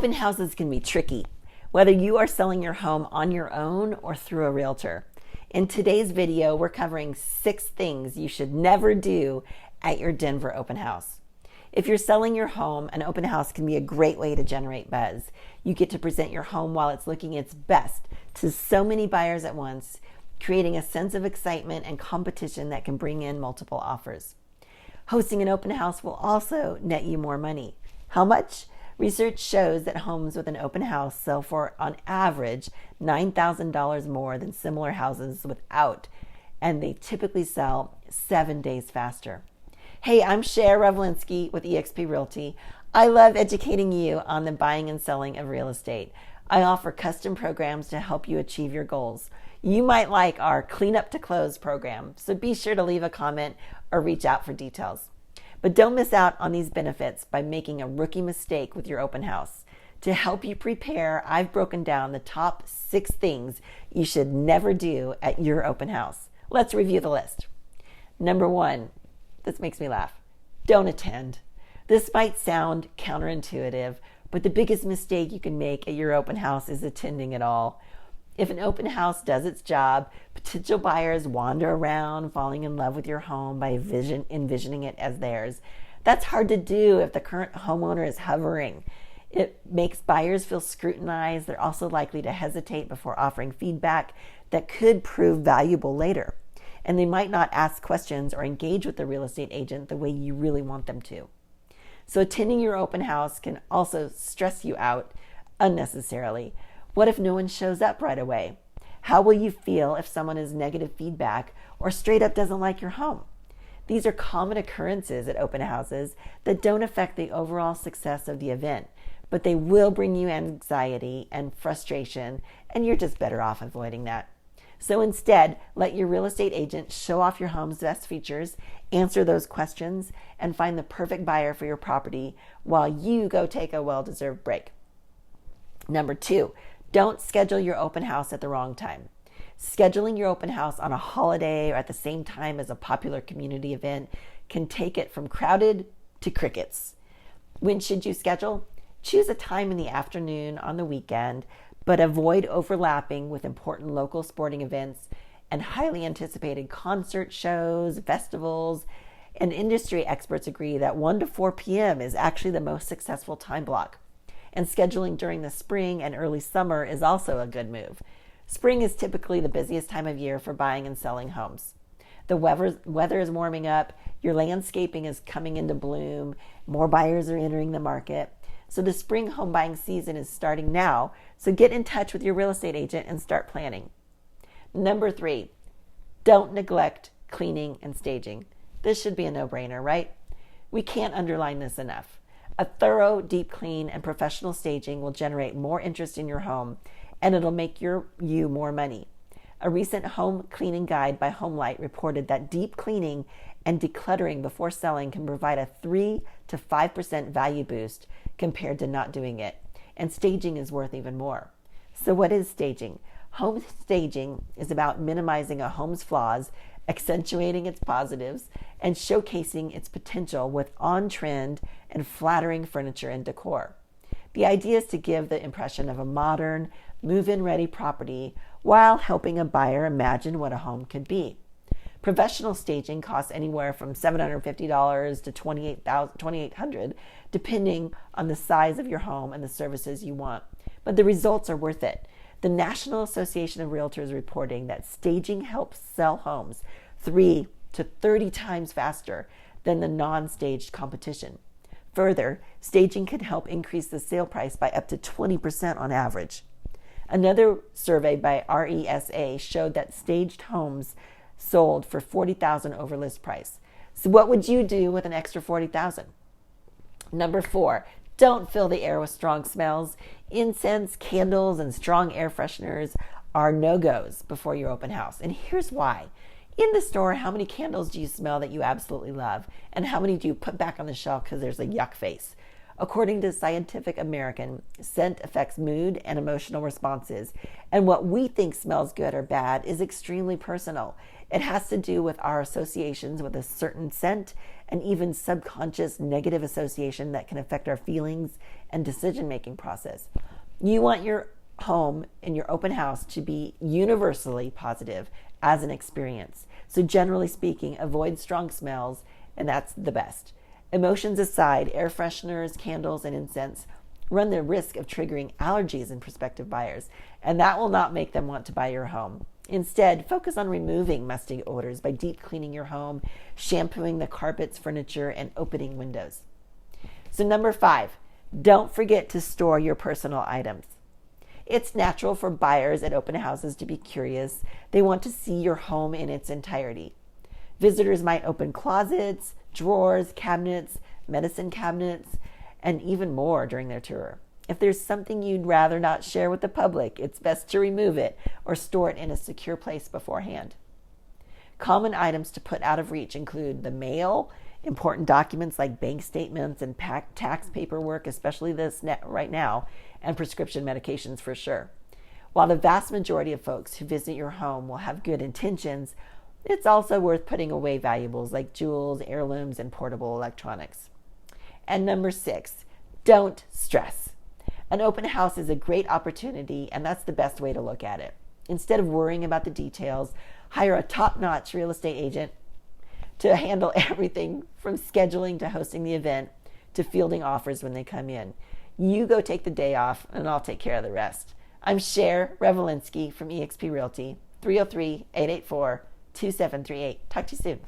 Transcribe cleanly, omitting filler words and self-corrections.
Open houses can be tricky, whether you are selling your home on your own or through a realtor. In today's video, we're covering 6 things you should never do at your Denver open house. If you're selling your home, an open house can be a great way to generate buzz. You get to present your home while it's looking its best to so many buyers at once, creating a sense of excitement and competition that can bring in multiple offers. Hosting an open house will also net you more money. How much? Research shows that homes with an open house sell for, on average, $9,000 more than similar houses without, and they typically sell 7 days faster. Hey, I'm Cher Revolinski with eXp Realty. I love educating you on the buying and selling of real estate. I offer custom programs to help you achieve your goals. You might like our Clean Up to Close program, so be sure to leave a comment or reach out for details. But don't miss out on these benefits by making a rookie mistake with your open house. To help you prepare, I've broken down the top 6 things you should never do at your open house. Let's review the list. Number 1, this makes me laugh. Don't attend. This might sound counterintuitive, but the biggest mistake you can make at your open house is attending at all. If an open house does its job, potential buyers wander around, falling in love with your home by envisioning it as theirs. That's hard to do if the current homeowner is hovering. It makes buyers feel scrutinized. They're also likely to hesitate before offering feedback that could prove valuable later. And they might not ask questions or engage with the real estate agent the way you really want them to. So attending your open house can also stress you out unnecessarily. What if no one shows up right away? How will you feel if someone has negative feedback or straight up doesn't like your home? These are common occurrences at open houses that don't affect the overall success of the event, but they will bring you anxiety and frustration, and you're just better off avoiding that. So instead, let your real estate agent show off your home's best features, answer those questions, and find the perfect buyer for your property while you go take a well-deserved break. Number 2, don't schedule your open house at the wrong time. Scheduling your open house on a holiday or at the same time as a popular community event can take it from crowded to crickets. When should you schedule? Choose a time in the afternoon on the weekend, but avoid overlapping with important local sporting events and highly anticipated concert shows, festivals, and industry experts agree that 1 to 4 p.m. is actually the most successful time block. And scheduling during the spring and early summer is also a good move. Spring is typically the busiest time of year for buying and selling homes. The weather is warming up, your landscaping is coming into bloom, more buyers are entering the market. So the spring home buying season is starting now, so get in touch with your real estate agent and start planning. Number 3, don't neglect cleaning and staging. This should be a no-brainer, right? We can't underline this enough. A thorough, deep clean and professional staging will generate more interest in your home, and it'll make you more money. A recent home cleaning guide by HomeLight reported that deep cleaning and decluttering before selling can provide a 3 to 5% value boost compared to not doing it, and staging is worth even more. So what is staging? Home staging is about minimizing a home's flaws, accentuating its positives, and showcasing its potential with on-trend and flattering furniture and decor. The idea is to give the impression of a modern, move-in ready property while helping a buyer imagine what a home could be. Professional staging costs anywhere from $750 to $2,800, depending on the size of your home and the services you want. But the results are worth it. The National Association of Realtors is reporting that staging helps sell homes 3 to 30 times faster than the non-staged competition. Further, staging can help increase the sale price by up to 20% on average. Another survey by RESA showed that staged homes sold for $40,000 over list price. So what would you do with an extra $40,000? Number 4, don't fill the air with strong smells. Incense, candles, and strong air fresheners are no-goes before your open house. And here's why. In the store, how many candles do you smell that you absolutely love? And how many do you put back on the shelf because there's a yuck face? According to Scientific American, scent affects mood and emotional responses. And what we think smells good or bad is extremely personal. It has to do with our associations with a certain scent and even subconscious negative association that can affect our feelings and decision-making process. You want your home and your open house to be universally positive as an experience. So generally speaking, avoid strong smells, and that's the best. Emotions aside, air fresheners, candles, and incense run the risk of triggering allergies in prospective buyers, and that will not make them want to buy your home. Instead, focus on removing musty odors by deep cleaning your home, shampooing the carpets, furniture, and opening windows. So number 5, don't forget to store your personal items. It's natural for buyers at open houses to be curious. They want to see your home in its entirety. Visitors might open closets, drawers, cabinets, medicine cabinets, and even more during their tour. If there's something you'd rather not share with the public, it's best to remove it or store it in a secure place beforehand. Common items to put out of reach include the mail, important documents like bank statements and tax paperwork, especially this right now, and prescription medications for sure. While the vast majority of folks who visit your home will have good intentions, it's also worth putting away valuables like jewels, heirlooms, and portable electronics. And number 6, don't stress. An open house is a great opportunity, and that's the best way to look at it. Instead of worrying about the details, hire a top-notch real estate agent to handle everything from scheduling to hosting the event to fielding offers when they come in. You go take the day off, and I'll take care of the rest. I'm Cher Revolinski from eXp Realty, 303-884-2738. Talk to you soon.